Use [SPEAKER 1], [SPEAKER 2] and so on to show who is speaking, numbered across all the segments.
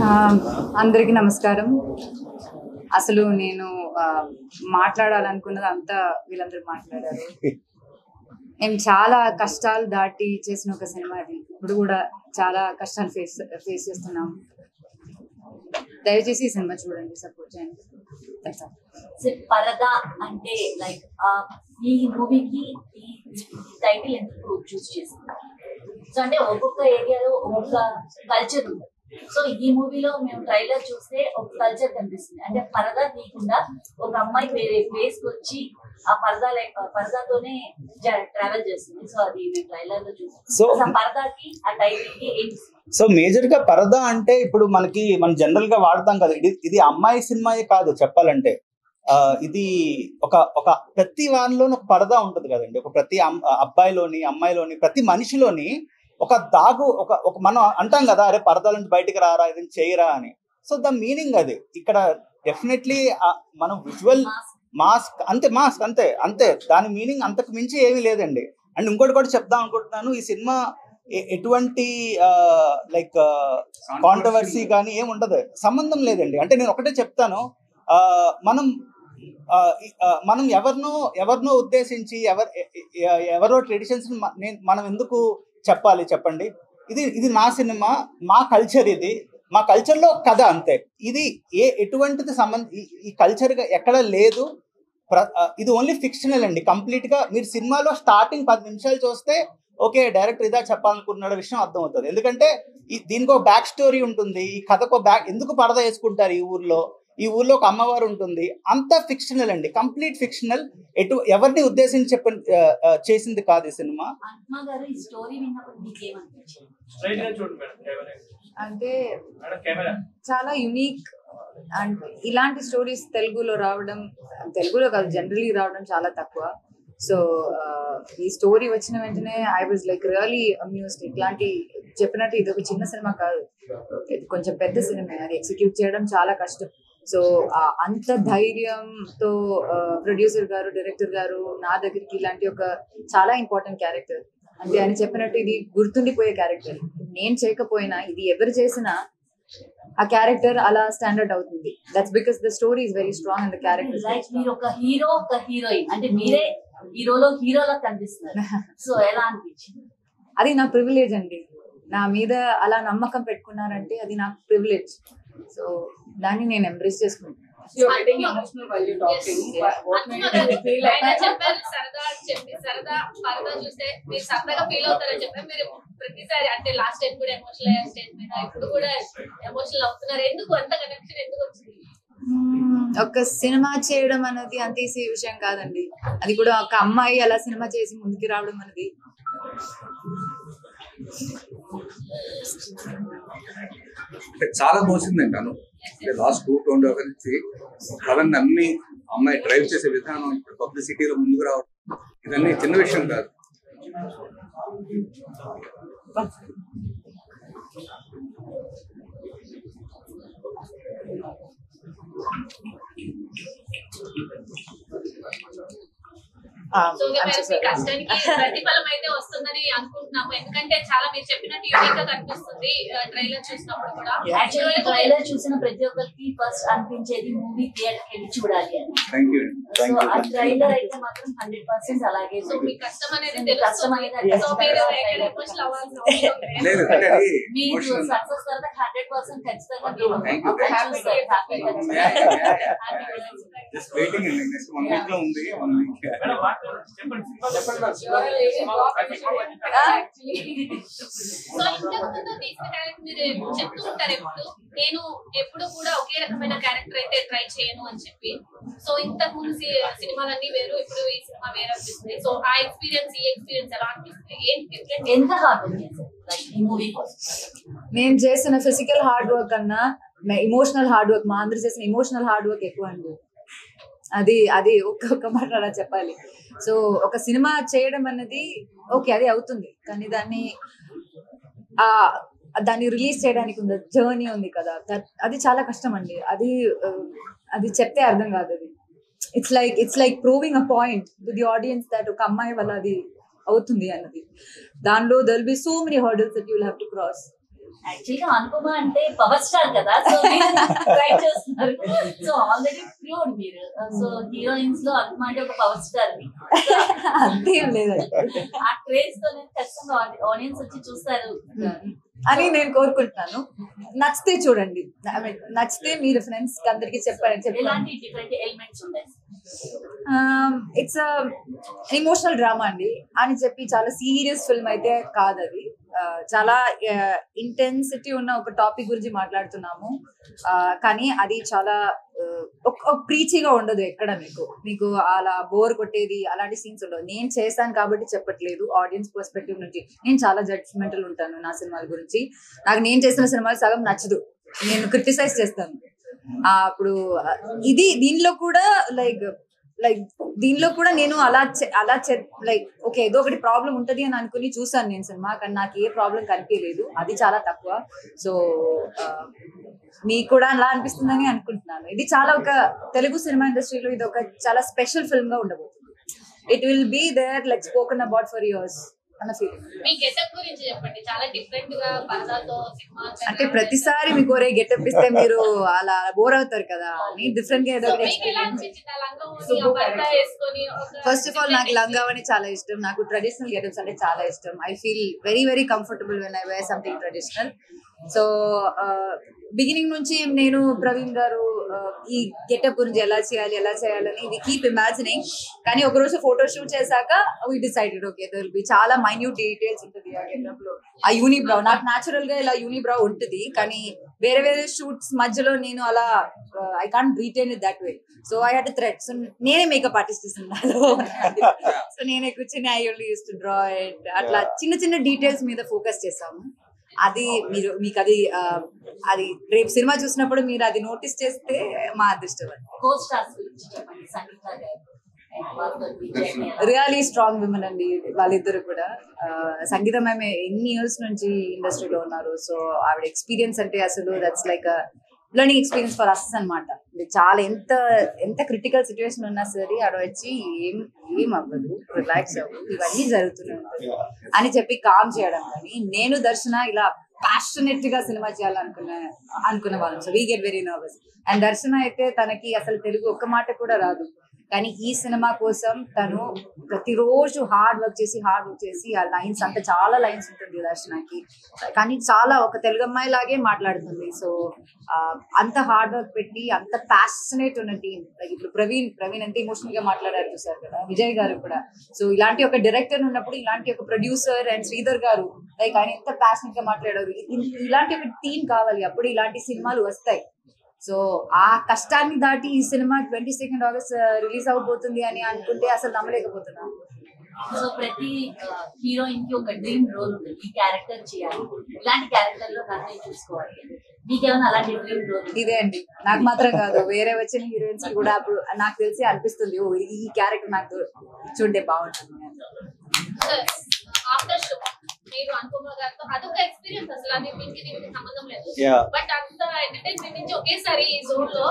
[SPEAKER 1] ఆ, అందరికీ నమస్కారం. అసలు నేను మాట్లాడాలనుకున్నది అంతా వీళ్ళందరూ మాట్లాడారు. మేము చాలా కష్టాలు దాటి చేసిన ఒక సినిమా అది. ఇప్పుడు కూడా చాలా కష్టాలు ఫేస్ చేస్తున్నాం. దయచేసి ఈ సినిమా చూడండి, సపోర్ట్ చేయండి.
[SPEAKER 2] పరదా అంటే లైక్ ఈ మూవీకి ఈ టైటిల్ ఎందుకు చూస్ చేసింది? సో అంటే ఒక్కొక్క ఏరియాలో ఒక్కొక్క కల్చర్ ఉంది. సో ఈ మూవీలో మేము ట్రైలర్ చూస్తే ఒక కల్చర్ కనిపిస్తుంది. అంటే పరదా తీయకుండా ఒక అమ్మాయి వేరే ప్లేస్ కి వచ్చి ఆ పరదాతోనే ట్రావెల్ చేస్తుంది. సో అది మేము ట్రైలర్ లో చూస్తాం. పరదాకి ఆ టైటిల్ కి ఏంటి?
[SPEAKER 3] సో మేజర్ గా పరదా అంటే ఇప్పుడు మనం జనరల్ గా వాడతాం కదా, ఇది అమ్మాయి సినిమాయే కాదు చెప్పాలంటే. ఇది ఒక ప్రతి వారిలోని ఒక పరదా ఉంటుంది కదండి. ఒక ప్రతి అబ్బాయిలోని అమ్మాయిలోని ప్రతి మనిషిలోని ఒక ఒక మనం అంటాం కదా, అరే పరదాల నుంచి బయటికి రారా, ఇది చేయరా అని. సో ద మీనింగ్ అది ఇక్కడ డెఫినెట్లీ మనం విజువల్ మాస్క్ అంతే దాని మీనింగ్ అంతకు మించి ఏమీ లేదండి. అండ్ ఇంకోటి కూడా చెప్దాం అనుకుంటున్నాను, ఈ సినిమా ఎటువంటి లైక్ కాంట్రవర్సీ కానీ ఏమి ఉండదు, సంబంధం లేదండి. అంటే నేను ఒకటే చెప్తాను, మనం ఎవరినో ఉద్దేశించి ఎవరో ట్రెడిషన్స్ మనం ఎందుకు చెప్పాలి చెప్పండి. ఇది నా సినిమా, మా కల్చర్, ఇది మా కల్చర్ లో కథ అంతే. ఇది ఎటువంటిది ఈ కల్చర్ ఎక్కడ లేదు. ఇది ఓన్లీ ఫిక్షనల్ అండి కంప్లీట్ గా. మీరు సినిమాలో స్టార్టింగ్ 10 నిమిషాలు చూస్తే ఓకే డైరెక్టర్ ఇదా చెప్పాలనుకుంటున్న విషయం అర్థం అవుతుంది. ఎందుకంటే దీనికి ఒక బ్యాక్ స్టోరీ ఉంటుంది, ఈ కథకు ఎందుకు పరద వేసుకుంటారు ఈ ఊర్లో ఒక అమ్మవారు ఉంటుంది. అంతా ఫిక్షనల్ అండి, కంప్లీట్ ఫిక్షనల్. ఎవరిని ఉద్దేశించి చేసింది కాదు ఈ సినిమా.
[SPEAKER 1] అంటే చాలా యునిక్. అండ్ ఇలాంటి స్టోరీస్ తెలుగులో కాదు జనరలీ రావడం చాలా తక్కువ. సో ఈ స్టోరీ వచ్చిన వెంటనే ఐ వాజ్ లైక్ రియలీ అమ్యూస్డ్. ఇట్లాంటి చెప్పినట్టు ఇది ఒక చిన్న సినిమా కాదు, ఇది కొంచెం పెద్ద సినిమా. అది ఎగ్జిక్యూట్ చేయడం చాలా కష్టం. సో అంత ధైర్యంతో ప్రొడ్యూసర్ గారు, డైరెక్టర్ గారు నా దగ్గరికి ఇలాంటి ఒక చాలా ఇంపార్టెంట్ క్యారెక్టర్, అంటే ఆయన చెప్పినట్టు ఇది గుర్తుండిపోయే క్యారెక్టర్. నేను చేయకపోయినా ఇది ఎవరు చేసినా ఆ క్యారెక్టర్ అలా స్టాండర్డ్ అవుతుంది. That's because the story is very strong and the character.
[SPEAKER 2] మీరు ఒక హీరో, ఒక హీరోయిన్, అంటే మీరే హీరోలా కనిపిస్తున్నారు. సో ఎలా అనిపించింది?
[SPEAKER 1] అది నా ప్రివిలేజ్ అండి. నా మీద అలా నమ్మకం పెట్టుకున్నారంటే అది నా ప్రివిలేజ్. సో దాన్ని నేను ఎంబ్రేస్ చేసుకుంటాను.
[SPEAKER 4] ప్రతిసారి అంటే లాస్ట్ టైం కూడా ఎమోషనల్ అయ్యారు స్టేజ్ మీద, ఇప్పుడు కూడా ఎమోషనల్ అవుతున్నారు. ఎందుకు అంత కనెక్షన్ ఎందుకు వచ్చింది?
[SPEAKER 1] ఒక సినిమా చేయడం అనేది అంత ఈజీ విషయం కాదండి. అది కూడా ఒక అమ్మాయి అలా సినిమా చేసి ముందుకు రావడం అనేది
[SPEAKER 5] చాలా మోసిందండి. అను లాస్ట్ 2 నుంచి కథని అన్ని అమ్మాయి డ్రైవ్ చేసే విధానం, ఇప్పుడు పబ్లిసిటీలో ముందుకు రావడం, ఇదన్నీ చిన్న విషయం కాదు.
[SPEAKER 4] కష్టానికి ప్రతిఫలం అయితే వస్తుందని అనుకుంటున్నాము. ఎందుకంటే చాలా మీరు చెప్పినట్టు యూనిక్ గా కనిపిస్తుంది ట్రైలర్ చూసినప్పుడు కూడా.
[SPEAKER 2] యాక్చువల్లీ ట్రైలర్ చూసిన ప్రతి ఒక్కరికి ఫస్ట్ అనిపించేది మూవీ థియేటర్ కి చూడాలి అని. సో ఆ ట్రైలర్ అయితే మాత్రం 100% అలాగే.
[SPEAKER 4] సో మీ కష్టం అనేది కష్టం అనేది
[SPEAKER 2] మీకు సక్సెస్ తర్వాత 100% ఖచ్చితంగా
[SPEAKER 4] సో ఇంతకు ముందు తీసిన క్యారెక్టర్ మీరు చెప్తూ ఉంటారు నేను ఎప్పుడు కూడా ఒకే రకమైన క్యారెక్టర్ అయితే ట్రై చేయను అని చెప్పి. సో ఇంతకు ముందు సినిమాలన్నీ వేరు, ఇప్పుడు ఈ సినిమా వేరే అనిపిస్తుంది. సో ఆ ఎక్స్పీరియన్స్ ఈ ఎక్స్పీరియన్స్ ఎలా అనిపిస్తుంది?
[SPEAKER 2] ఎంత హార్డ్ ఈ మూవీ?
[SPEAKER 1] నేను చేసిన ఫిజికల్ హార్డ్ వర్క్ కన్నా ఇమోషనల్ హార్డ్ వర్క్, మా అందరూ చేసిన ఇమోషనల్ హార్డ్ వర్క్ ఎక్కువ అండి. అది ఒక్క మాట అలా చెప్పాలి. సో ఒక సినిమా చేయడం అనేది ఓకే అది అవుతుంది, కానీ దాన్ని రిలీజ్ చేయడానికి ఉంది జర్నీ ఉంది కదా, అది చాలా కష్టం అండి. అది చెప్తే అర్థం కాదు. అది it's like proving a point to the audience that ఒక అమ్మాయి వల్ల అది అవుతుంది అన్నది. దానిలో there will B so many hurdles that you will have to cross.
[SPEAKER 2] యాక్చువల్గా అనుపమ అంటే పవర్ స్టార్ కదా, సో ట్రై చేస్తున్నారు. సో ఆల్రెడీ ప్రూవ్డ్ మీరు. సో హీరోయిన్స్ లో అనుపమ అంటే ఒక పవర్ స్టార్
[SPEAKER 1] అంతేం లేదండి
[SPEAKER 2] ఆ క్రేజ్ తో ఖచ్చితంగా ఆడియన్స్ వచ్చి చూస్తారు
[SPEAKER 1] అని నేను కోరుకుంటున్నాను. నచ్చితే చూడండి, ఐ మీన్ నచ్చితే మీరు ఫ్రెండ్స్ అందరికి చెప్పారని
[SPEAKER 2] ఎలాంటి డిఫరెంట్ ఎలిమెంట్స్ ఉంటాయి?
[SPEAKER 1] ఇట్స్ ఎమోషనల్ డ్రామా అండి అని చెప్పి చాలా సీరియస్ ఫిల్మ్ అయితే కాదు అది. చాలా ఇంటెన్సిటీ ఉన్న ఒక టాపిక్ గురించి మాట్లాడుతున్నాము, కానీ అది చాలా ప్రీచిగా ఉండదు ఎక్కడ. మీకు అలా బోర్ కొట్టేది అలాంటి సీన్స్ ఉండవు. నేను చేశాను కాబట్టి చెప్పట్లేదు, ఆడియన్స్ పర్స్పెక్టివ్ నుంచి. నేను చాలా జడ్జ్మెంటల్ ఉంటాను నా సినిమాల గురించి. నాకు నేను చేసిన సినిమాలు సగం నచ్చదు, నేను క్రిటిసైజ్ చేస్తాను. అప్పుడు దీనిలో కూడా లైక్ దీనిలో కూడా నేను అలా లైక్ ఓకే ఏదో ఒకటి ప్రాబ్లం ఉంటది అని అనుకుని చూసాను నేను సినిమా, కానీ నాకు ఏ ప్రాబ్లం కనిపించలేదు. అది చాలా తక్కువ. సో మీకు కూడా అలా అనిపిస్తుందని అనుకుంటున్నాను. ఇది చాలా ఒక తెలుగు సినిమా ఇండస్ట్రీలో ఇది ఒక చాలా స్పెషల్ ఫిల్మ్ గా ఉండబోతుంది. It will be there like spoken about for years అన్న ఫీలింగ్.
[SPEAKER 4] మీ గెటప్ గురించి చెప్పండి. చాలా డిఫరెంట్ గా పరదాతో సినిమా
[SPEAKER 1] అంటే ప్రతిసారి మీకు ఒరే గెటప్ ఇస్తే మీరు అలా బోర్ అవుతారు కదా అని డిఫరెంట్ గా ఏదో ఫస్ట్ ఆఫ్ ఆల్ నాకు లంగావని చాలా ఇష్టం. నాకు ట్రెడిషనల్ గెటప్స్ అంటే చాలా ఇష్టం. I feel very very comfortable when I wear something traditional. So beginning నుంచి నేను ప్రవీణ్ గారు ఈ గెటప్ గురించి ఎలా చేయాలని వి కీప్ ఇమాజినింగ్. కానీ ఒక రోజు ఫోటో షూట్ చేశాక we decided okay there will be చాలా మైన్యూట్ డీటెయిల్స్ ఉంటుంది ఆ గెటప్ లో. ఆ యూనిబ్రౌ నాకు న్యాచురల్ గా ఇలా యూనిబ్రౌ ఉంటుంది, కానీ వేరే షూట్స్ మధ్యలో నేను అలా I can't retain it that way. So I had to thread. So నేనే మేకప్ ఆర్టిస్ట్ ఇస్తున్నాను. సో నేనే కూర్చొని I only use to draw it. అట్లా చిన్న చిన్న డీటెయిల్స్ మీద ఫోకస్ చేసాము. అది మీకు అది రేపు సినిమా చూసినప్పుడు మీరు అది నోటీస్ చేస్తే మా అదృష్టం. రియలీ స్ట్రాంగ్ విమెన్ అండి వాళ్ళిద్దరు కూడా. సంగీతం ఆమె ఎన్ని ఇయర్స్ నుంచి ఇండస్ట్రీలో ఉన్నారు. సో ఆవిడ ఎక్స్పీరియన్స్ అంటే అసలు that's like learning experience for us అనమాట. చాలా ఎంత క్రిటికల్ సిచ్యువేషన్ ఉన్నా సరే ఆవిడ వచ్చి ఏం అవ్వదు, రిలాక్స్ అవ్వదు, ఇవన్నీ జరుగుతూనే ఉంటాయి అని చెప్పి కామ్ చేయడం. కానీ నేను దర్శన ఇలా ప్యాషనెట్ గా సినిమా చేయాలనుకున్న వాళ్ళం. So we get very nervous. And దర్శన అయితే తనకి అసలు తెలుగు ఒక్క మాట కూడా రాదు, కానీ ఈ సినిమా కోసం తను ప్రతిరోజు హార్డ్ వర్క్ చేసి ఆ లైన్స్ అంత చాలా లైన్స్ ఉంటుంది దర్శనకి, కానీ చాలా ఒక తెలుగు అమ్మాయి లాగే మాట్లాడుతుంది. సో అంత హార్డ్ వర్క్ పెట్టి అంత ప్యాషనేట్ ఉన్న టీం. లైక్ ఇప్పుడు ప్రవీణ్ ఎంత ఎమోషనల్ గా మాట్లాడారు చూసారు కదా, విజయ్ గారు కూడా. సో ఇలాంటి ఒక డైరెక్టర్ ఉన్నప్పుడు ఇలాంటి ఒక ప్రొడ్యూసర్ అండ్ శ్రీధర్ గారు లైక్ ఆయన ఎంత ప్యాషనేట్ గా మాట్లాడారు. ఇలాంటి ఒక టీం కావాలి, అప్పుడు ఇలాంటి సినిమాలు వస్తాయి. సో ఆ కష్టాన్ని దాటి ఈ సినిమా 22 ఆగస్ట్ రిలీజ్ అవబోతుంది అని అనుకుంటే అసలు నమ్మలేకపోతున్నాను.
[SPEAKER 2] సో ప్రతి హీరోయిన్ కి ఒక డ్రీమ్ రోల్ ఉంటుంది, ఈ క్యారెక్టర్ చేయాలి, ఇలాంటి క్యారెక్టర్ లో నన్ను చూసుకోవాలి. మీకేమైనా అలాంటి డ్రీమ్ రోల్?
[SPEAKER 1] ఇదే అండి, నాకు మాత్రం కాదు వేరే వచ్చిన హీరోయిన్స్ కూడా అప్పుడు నాకు తెలిసి అనిపిస్తుంది ఓ ఈ క్యారెక్టర్ నాకు చూడే బాగుంటుంది.
[SPEAKER 4] ఆఫ్టర్ షో మీరు అనుపమ గారితో అదొక ఎక్స్పీరియన్స్, అసలు అది మీకు దీనికి సంబంధం లేదు. బట్ అంత ఎంటర్టైన్మెంట్ నుంచి ఒకేసారి జోన్ లో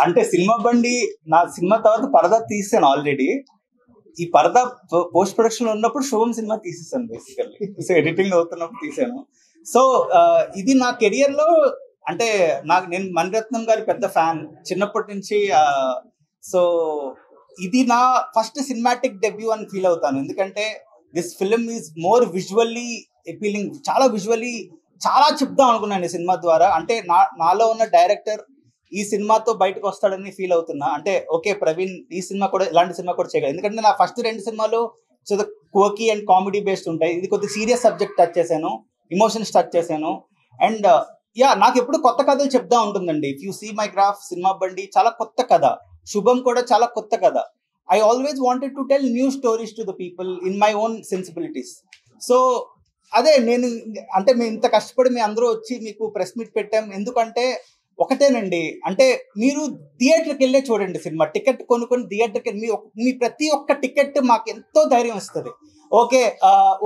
[SPEAKER 3] అంటే సినిమా బండి నా సినిమా తర్వాత పరదా తీసాను ఆల్రెడీ. ఈ పరదా పోస్ట్ ప్రొడక్షన్ లో ఉన్నప్పుడు శుభం సినిమా తీసేసాను బేసికల్లీ. సో ఎడిటింగ్ అవుతున్నప్పుడు తీసాను. సో ఇది నా కెరియర్ లో అంటే నేను మణిరత్నం గారి పెద్ద ఫ్యాన్ చిన్నప్పటి నుంచి. సో ఇది నా ఫస్ట్ సినిమాటిక్ డెబ్యూ అని ఫీల్ అవుతాను, ఎందుకంటే this film is more visually appealing. చాలా చెప్దాం అనుకున్నాను ఈ సినిమా ద్వారా. అంటే నాలో ఉన్న డైరెక్టర్ ఈ సినిమాతో బయటకు వస్తాడని ఫీల్ అవుతున్నా. అంటే ఓకే ప్రవీణ్ ఈ సినిమా కూడా ఇలాంటి సినిమా కూడా చేయగలరు, ఎందుకంటే నా ఫస్ట్ 2 సినిమాలు కోకీ అండ్ కామెడీ బేస్డ్ ఉంటాయి. ఇది కొద్దిగా సీరియస్ సబ్జెక్ట్ టచ్ చేశాను, ఇమోషన్స్ టచ్ చేశాను. అండ్ నాకు ఎప్పుడు కొత్త కథలు చెప్దా ఉంటుందండి. If you see my graph, cinema బండి చాలా కొత్త కథ, శుభం కూడా చాలా కొత్త కథ. I always wanted to tell new stories to the people in my own sensibilities. So అదే నేను అంటే మేము ఇంత కష్టపడి మీ అందరూ వచ్చి మీకు ప్రెస్ మీట్ పెట్టాం. ఎందుకంటే ఒకటేనండి, అంటే మీరు థియేటర్కి వెళ్ళే చూడండి సినిమా, టికెట్ కొనుక్కొని థియేటర్కి మీ ప్రతి ఒక్క టికెట్ మాకు ఎంతో ధైర్యం ఇస్తుంది. ఓకే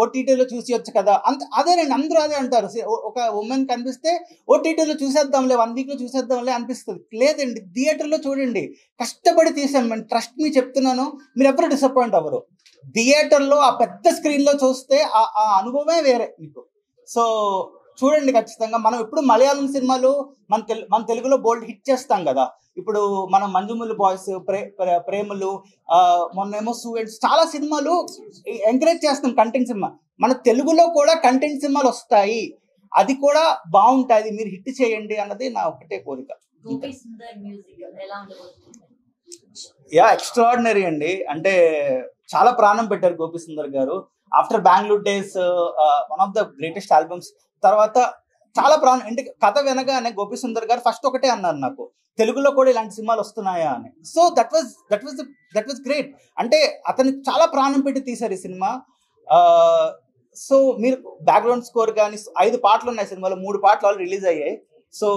[SPEAKER 3] ఓటీటీలో చూసి కదా అదేనండి, అందరూ అదే అంటారు. ఒక ఉమెన్ కనిపిస్తే ఓటీటీలో చూసేద్దాంలే, 1 వీక్లో చూసేద్దాంలే అనిపిస్తుంది. లేదండి, థియేటర్లో చూడండి, కష్టపడి తీసాం మేము, ట్రస్ట్ మీ చెప్తున్నాను, మీరు ఎవరు డిసప్పాయింట్ అవ్వరు. థియేటర్లో ఆ పెద్ద స్క్రీన్లో చూస్తే ఆ అనుభవమే వేరే మీకు. సో చూడండి ఖచ్చితంగా. మనం ఎప్పుడు మలయాళం సినిమాలు మన తెలుగులో బోల్డ్ హిట్ చేస్తాం కదా. ఇప్పుడు మనం మంజుములు బాయ్స్, ప్రేమలు, మొన్నేమో స్టూడెంట్స్, చాలా సినిమాలు ఎంకరేజ్ చేస్తాం కంటెంట్ సినిమా. మన తెలుగులో కూడా కంటెంట్ సినిమాలు వస్తాయి, అది కూడా బాగుంటుంది, మీరు హిట్ చేయండి అన్నది నా ఒకటే కోరిక. యా, ఎక్స్ట్రాడినరీ అండి. అంటే చాలా ప్రాణం పెట్టారు గోపి సుందర్ గారు. After Bengaluru days one of the greatest albums. తర్వాత చాలా ప్రాణం, అంటే కథ వినగానే గోపి సుందర్ గారు ఫస్ట్ ఒకటే అన్నారు నాకు, తెలుగులో కూడా ఇలాంటి సినిమాలు వస్తున్నాయా అని. So that was great. అంటే అతను చాలా ప్రాణం పెట్టి తీశారు ఈ సినిమా. సో మీరు బ్యాక్గ్రౌండ్ స్కోర్ కానీ 5 పాటలు ఉన్నాయి సినిమాలో, 3 పాటలు ఆల్రెడీ రిలీజ్ అయ్యాయి. సో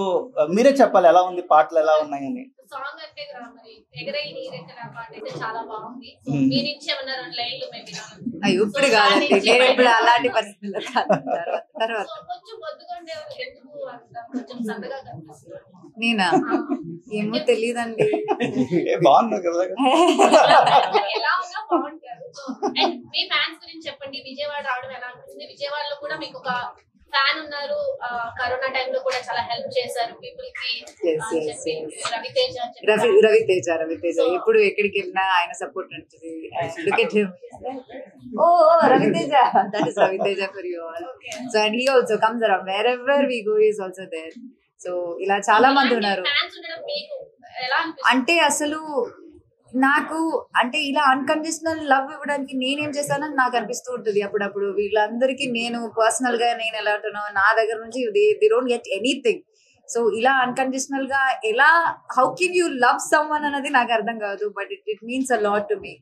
[SPEAKER 3] మీరే చెప్పాలి ఎలా ఉంది, పాటలు ఎలా ఉన్నాయని.
[SPEAKER 4] సాంగ్ అంటే మరి ఎగరై నీరెక్కల పాట అయితే చాలా బాగుంది. మీరు ఇచ్చేమన్నా 2 లైన్లు మేము వినాలి.
[SPEAKER 1] ఇప్పుడు కాదండి, నేను ఇప్పుడు అలాంటి పరిస్థితుల్లో తర్వాత
[SPEAKER 4] కొంచెం బొద్దుగా ఎందుకు కొంచెం సన్నగా కనిపిస్తుంది.
[SPEAKER 1] నేనా ఏమో తెలియదండి.
[SPEAKER 3] బాగుంది కదా,
[SPEAKER 4] ఎలా ఉన్నా బాగుంటారు. అండ్ మీ ఫ్యాన్స్ గురించి చెప్పండి. విజయవాడ రావడం ఎలా అనిపిస్తుంది? విజయవాడలో కూడా మీకు ఒక ఫ్యాన్ ఉన్నారు, కరోనా టైంలో కూడా చాలా హెల్ప్ చేశారు పీపుల్ కి. రవితేజ
[SPEAKER 1] ఎప్పుడు ఎక్కడికి వెళ్ళినా ఆయన సపోర్ట్ ఉంటుంది. Ravi Teja, that is Ravi Teja for you all. So and he also comes around wherever we go, is also there. So ఇలా చాలా మంది ఉన్నారు. అంటే అసలు నాకు అంటే ఇలా అన్కండిషనల్ లవ్ ఇవ్వడానికి నేనేం చేశానని నాకు అనిపిస్తూ ఉంటుంది అప్పుడప్పుడు. వీళ్ళందరికీ నేను పర్సనల్ గా నేను ఎలా ఉంటానో నా దగ్గర నుంచి they don't get anything. So ఇలా అన్కండిషనల్ గా ఎలా, how can you love someone అన్నది నాకు అర్థం కాదు. But it means a lot to me.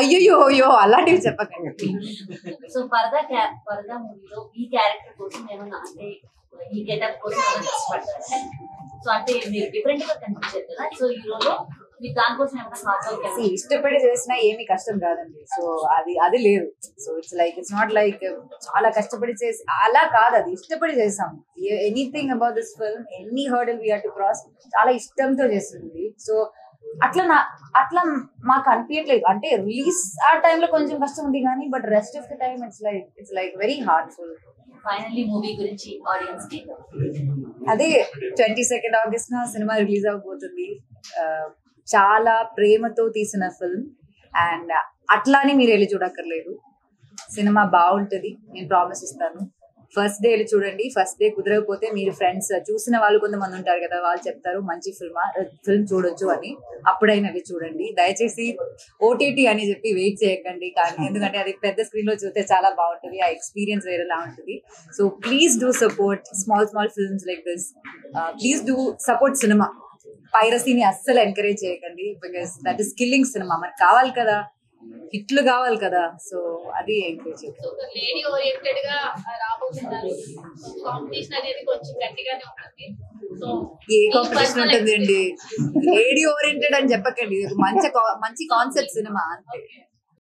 [SPEAKER 1] అయ్యో అలాంటివి చెప్పకండి.
[SPEAKER 2] సో పరదా మూవీలో ఈ క్యారెక్టర్ కోసం ఏమన్నా, అంటే ఈ గెటప్ కోసం ఏమైనా ఇష్టపడతారా? సో అంటే మీరు డిఫరెంట్ గా కనిపించారు కదా, సో ఈ రోజు మీరు దానికోసం ఏమైనా
[SPEAKER 1] ఇష్టపడి చేసినా ఏమి కష్టం కాదండి. సో అది లేదు. సో ఇట్స్ నాట్ లైక్ చాలా కష్టపడి చేసి అలా కాదు, అది ఇష్టపడి చేసాం. Anything about this film, any hurdle we have to cross, చాలా ఇష్టంతో చేస్తుంది. సో అట్లా మాకు అనిపించట్లేదు. అంటే రిలీజ్ ఆ టైంలో కొంచెం కష్టం ఉంది కానీ, but rest of the time it's like very heartful.
[SPEAKER 2] Finally movie గురించి ఆడియన్స్ కి
[SPEAKER 1] అదే 22nd August సినిమా రిలీజ్ అవబోతుంది. చాలా ప్రేమతో తీసిన ఫిల్మ్, అండ్ అట్లానే మీరు వెళ్ళి చూడక్కర్లేదు. సినిమా బాగుంటుంది, నేను ప్రామిస్ ఇస్తాను. ఫస్ట్ డే వెళ్ళి చూడండి. ఫస్ట్ డే కుదరకపోతే మీరు ఫ్రెండ్స్ చూసిన వాళ్ళు కొంతమంది ఉంటారు కదా, వాళ్ళు చెప్తారు మంచి ఫిల్మ్ చూడొచ్చు అని, అప్పుడైనా వెళ్ళి చూడండి. దయచేసి OTT అని చెప్పి వెయిట్ చేయకండి, కానీ ఎందుకంటే అది పెద్ద స్క్రీన్ లో చూస్తే చాలా బాగుంటుంది, ఆ ఎక్స్పీరియన్స్ వేరేలా ఉంటుంది. So please do support small films like this. Please do support cinema. పైరసీని అస్సలు ఎంకరేజ్ చేయకండి, because that is killing cinema. మనకు కావాలి కదా, హిట్లు కావాలి కదా, సో అది ఎంకరేజ్ చేయండి.
[SPEAKER 4] లేడీ ఓరియంటెడ్ గా రాబోతున్నారు. కాంపిటీషన్ అనేది కొంచెం గట్టిగానే ఉంటుంది. సో
[SPEAKER 1] ఏ కాంపిటీషన్ ఉంటుంది అండి? లేడీ ఓరియంటెడ్ అని చెప్పకండి, మంచి కాన్సెప్ట్ సినిమా అంతే.